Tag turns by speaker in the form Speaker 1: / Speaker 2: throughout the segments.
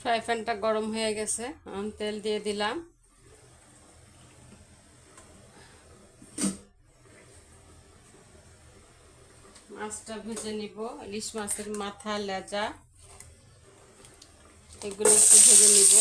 Speaker 1: Fry প্যানটা গরম হয়ে গেছে, আমি তেল দিয়ে দিলাম। মাছটা ভেজে নিব। ইলিশ মাছের মাথা, লেজা এগুলো একটু ভেজে নিব।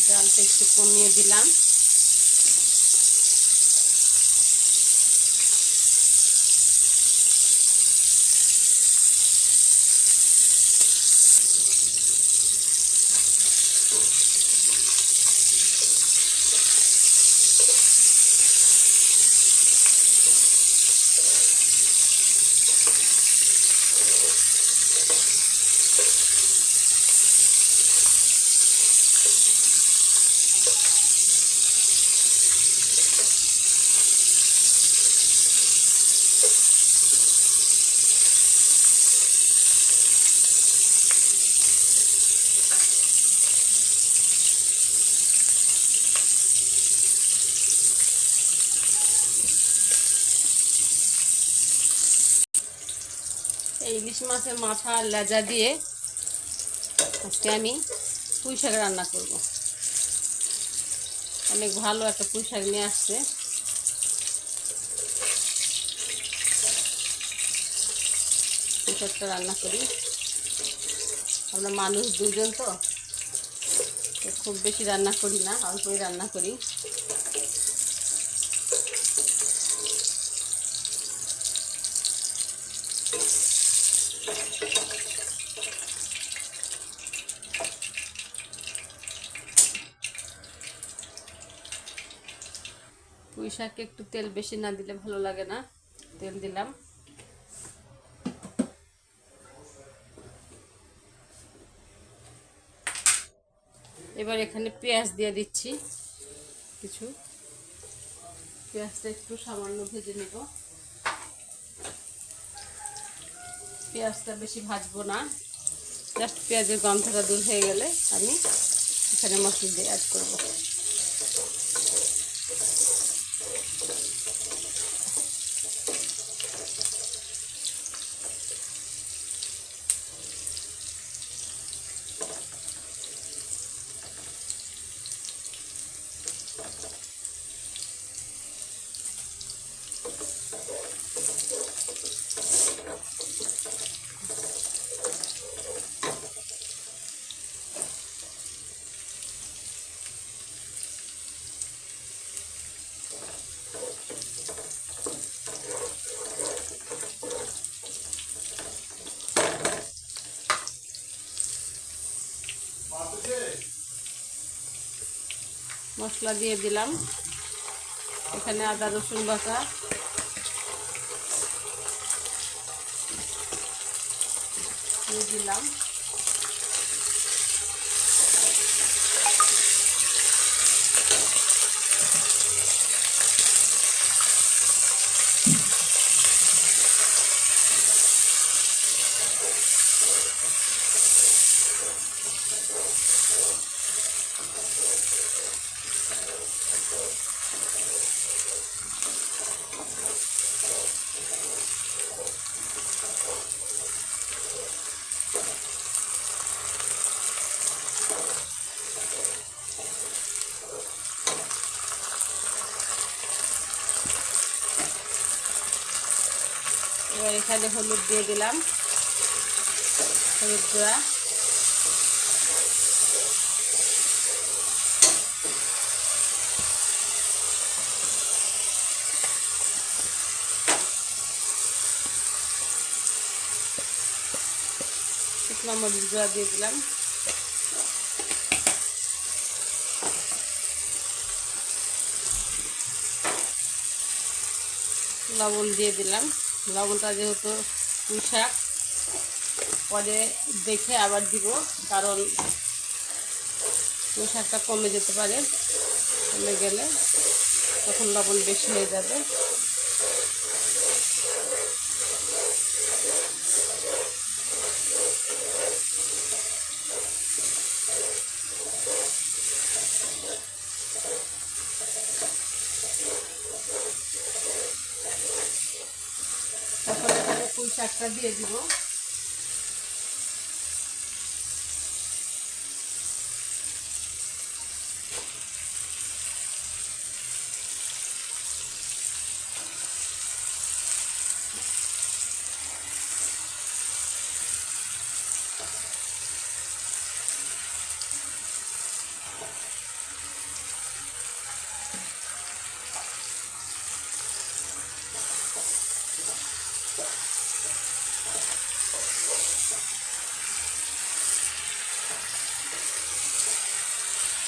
Speaker 1: জালটা একটু কমিয়ে দিলাম। এই ইলিশ মাছের মাথা আর লেজা দিয়ে আজকে আমি পুঁই শাক রান্না করব। অনেক ভালো একটা পুঁই শাক নিয়ে আসছে। পুঁই শাকটা রান্না করি। আমরা মানুষ দুজন তো খুব বেশি রান্না করি না, অল্পই রান্না করি। পুঁই শাকে একটু তেল বেশি না দিলে ভালো লাগে না, তেল দিলাম। এবার এখানে পেঁয়াজ দিয়ে দিচ্ছি কিছু। পেঁয়াজটা একটু সামান্য ভেজে নেব। পেঁয়াজটা বেশি ভাজবো না, জাস্ট পেঁয়াজের গন্ধটা দূর হয়ে গেলে আমি এখানে মশলা দিয়ে অ্যাড করব। মশলা দিয়ে দিলাম। এখানে আদা রসুন বাটা দিয়ে দিলাম। এবার এখানে হলুদ দিয়ে দিলাম, হলুদ গুঁড়া। শুকনো মরিচ গুঁড়া দিয়ে দিলাম। লবণ দিয়ে দিলাম। লবণটা যেহেতু পুঁই শাক, পরে দেখে আবার দিব, কারণ পুঁই শাকটা কমে যেতে পারে, কমে গেলে তখন লবণ বেশি হয়ে যাবে। এখন এখানে পুঁই শাকটা দিয়ে দিব।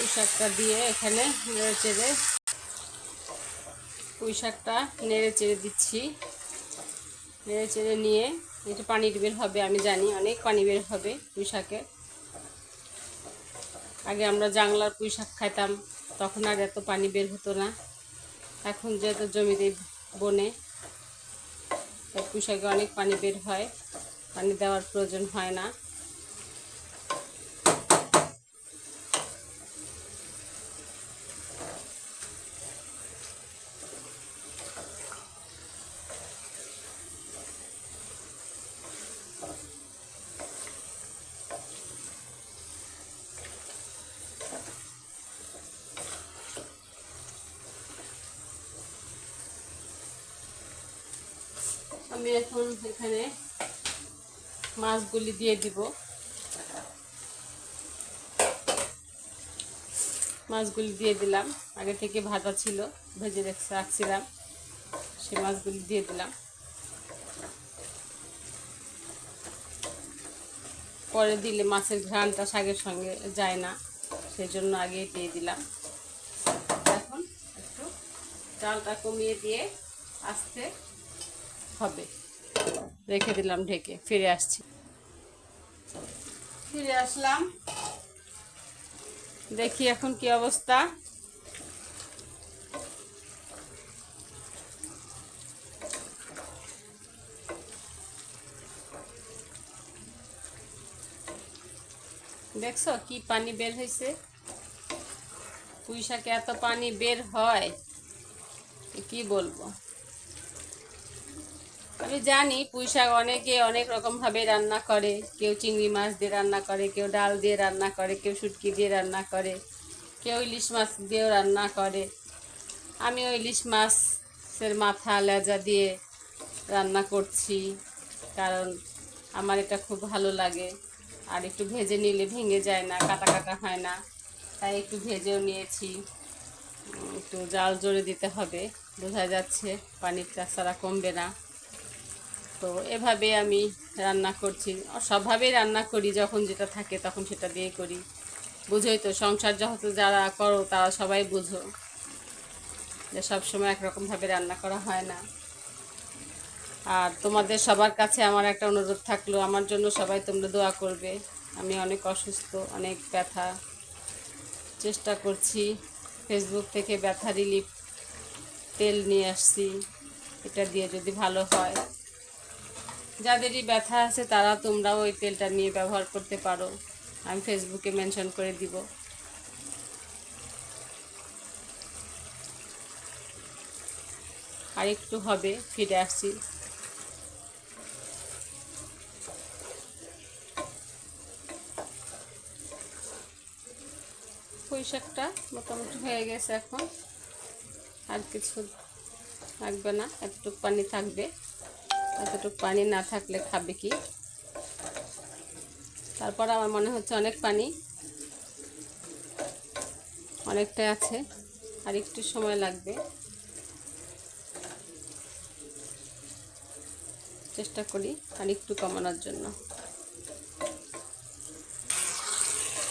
Speaker 1: পুঁই শাকটা দিয়ে এখানে নেড়ে চেড়ে পুঁই শাকটা নেড়ে চেড়ে দিচ্ছি। নেড়ে চেড়ে নিয়ে একটু পানি বের হবে, আমি জানি অনেক পানি বের হবে পুঁই শাকে। আগে আমরা জাংলার পুঁই শাক খাইতাম, তখন আর এত পানি বের হতো না। এখন যেহেতু জমিতে বনে, তাই পুঁই শাকে অনেক পানি বের হয়, পানি দেওয়ার প্রয়োজন হয় না। আমি এখন এখানে মাছগুলি দিয়ে দিব। মাছগুলি দিয়ে দিলাম, আগে থেকে ভাজা ছিল, ভেজে রাখছিলাম, সে মাছগুলি দিয়ে দিলাম। পরে দিলে মাছের ঘ্রাণটা শাকের সঙ্গে যায় না, সেই জন্য আগে দিয়ে দিলাম। এখন একটু চালটা কমিয়ে দিয়ে আস্তে হবে, রেখে দিলাম ঢেকে। ফিরে আসছি, ফিরে আসলাম, দেখি এখন কি অবস্থা। দেখছো কি পানি বের হয়েছে? পুঁই শাকে এত পানি বের হয়, কি বলবো। আমি জানি পুঁই শাক অনেকে অনেক রকমভাবে রান্না করে, কেউ চিংড়ি মাছ দিয়ে রান্না করে, কেউ ডাল দিয়ে রান্না করে, কেউ শুটকি দিয়ে রান্না করে, কেউ ইলিশ মাছ দিয়েও রান্না করে। আমিও ইলিশ মাছের মাথা লেজা দিয়ে রান্না করছি, কারণ আমার এটা খুব ভালো লাগে। আর একটু ভেজে নিলে ভেঙে যায় না, কাটা কাটা হয় না, তাই একটু ভেজেও নিয়েছি। একটু জাল জোরে দিতে হবে, বোঝা যাচ্ছে পানিটা ছাড়া কমবে না। তো এভাবে আমি রান্না করছি, সবভাবেই রান্না করি, যখন যেটা থাকে তখন সেটা দিয়ে করি। বুঝোই তো, সংসার যেহেতু যারা করো তারা সবাই বুঝো যে সবসময় একরকমভাবে রান্না করা হয় না। আর তোমাদের সবার কাছে আমার একটা অনুরোধ থাকলো, আমার জন্য সবাই তোমরা দোয়া করবে। আমি অনেক অসুস্থ, অনেক ব্যথা, চেষ্টা করছি। ফেসবুক থেকে ব্যথা রিলিফ তেল নিয়ে আসছি, এটা দিয়ে যদি ভালো হয়। যাদেরই ব্যথা আছে তারা তোমরাও ওই তেলটা নিয়ে ব্যবহার করতে পারো, আমি ফেসবুকে মেনশন করে দিব। আর একটু হবে, ফিরে আসছি। পুঁই শাকটা মোটামুটি হয়ে গেছে, এখন আর কিছু লাগবে না, এতটুকু পানি থাকবে। এতটুকু পানি না থাকলে খাবে কি? তারপর আমার মনে হচ্ছে অনেক পানি, অনেকটাই আছে, আর একটু সময় লাগবে। চেষ্টা করি আর একটু কমানোর জন্য।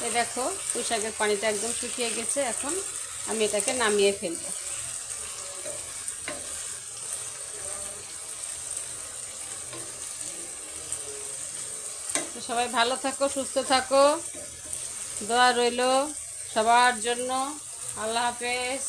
Speaker 1: এই দেখো পুঁই শাকের পানিটা একদম শুকিয়ে গেছে, এখন আমি এটাকে নামিয়ে ফেলবো। তো সবাই ভালো থাকো, সুস্থ থাকো, দোয়া রইলো সবার জন্য। আল্লাহ হাফেজ।